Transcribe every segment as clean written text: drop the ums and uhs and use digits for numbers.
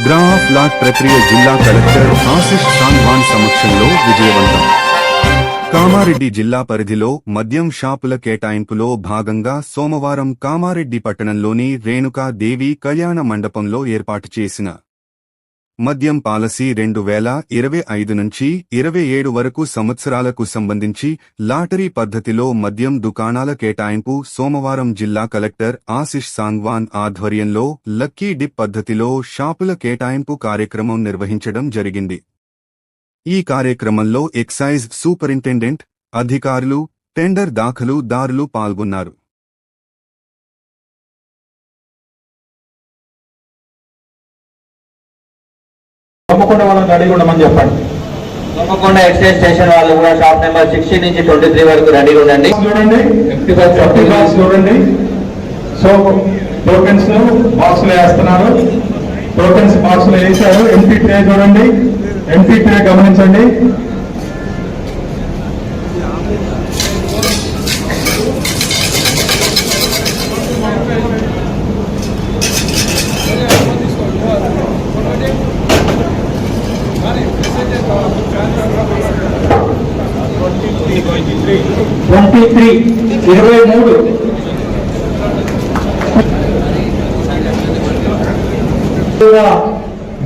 Draw of lot ప్రక్రియ జిల్లా collector Ashish Sangwan సమక్షంలో విజయవంతం. కామారెడ్డి జిల్లా పరిధిలో మద్యం షాపుల కేటాయింపులో భాగంగా సోమవారం కామారెడ్డి పట్టణంలోని రేణుకా దేవి కళ్యాణ మండపంలో ఏర్పాటు చేసిన మద్యం పాలసీ 2025 నుంచి 27 వరకు సంవత్సరాలకు సంబంధించి లాటరీ పద్ధతిలో మద్యం దుకాణాల కేటాయింపు సోమవారం జిల్లా కలెక్టర్ ఆశిష్ సాంగ్వాన్ ఆధ్వర్యంలో లక్కీ డిప్ పద్ధతిలో షాపుల కేటాయింపు కార్యక్రమం నిర్వహించడం జరిగింది. ఈ కార్యక్రమంలో ఎక్సైజ్ సూపరింటెండెంట్, అధికారులు, టెండర్ దాఖలుదారులు పాల్గొన్నారు. తప్పకుండా వాళ్ళని రెడీగా ఉండమని చెప్పండి. తప్పకుండా ఎక్సైజ్ స్టేషన్ వాళ్ళు కూడా షాప్ నెంబర్ 60 నుంచి 23 వరకు రెడీగా ఉండండి. చూడండి, చూడండి. సో టోకెన్స్ బాక్స్ లో వేస్తున్నారు. టోకెన్స్ బాక్స్ లో వేసారు. ఎంపీ ట్రే చూడండి, ఎంపీ ట్రే గమనించండి.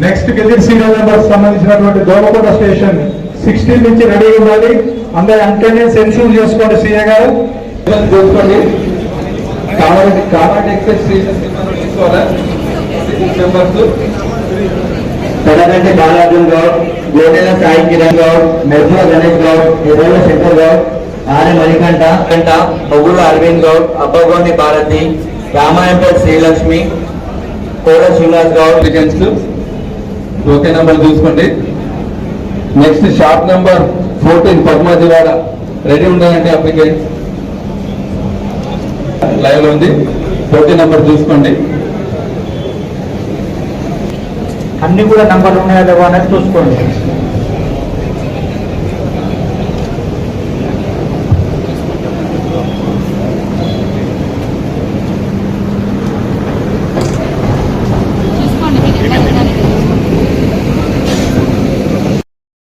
నెక్స్ట్ గెజిట్ సీరియల్ నెంబర్ సంబంధించినటువంటి దోమకోట స్టేషన్ 16 నుంచి రెడీ ఉండాలి. అందరూ అంటేనే సెన్సూర్ చేసుకోండి. సీఏ గారు చూసుకోండి. కామారెడ్డి ఎక్సైజ్ స్టేషన్ పెదగంటి బాలార్జున్ గౌడ్, గోడెల సాయి కిరణ్ గౌడ్, మెర్మూల గణేష్ గౌడ్, ఎర్రల శంకర్ గౌడ్, ఆర్య మణికంఠ, బొగ్గుల అరవింద్ గౌడ్, అబ్బగోని భారతి, రామాయంపేట శ్రీలక్ష్మి, కోడ శ్రీనివాస్ గౌడ్. ఓకే నెంబర్ చూసుకోండి. నెక్స్ట్ షాప్ నెంబర్ 14 పద్మాజివాడ రెడీ ఉండాలంటే అప్లికేషన్ లైవ్ లో ఉంది. 14 నెంబర్ చూసుకోండి. అన్ని కూడా నంబర్లు ఉన్నాయో లేవో అనేది చూసుకోండి.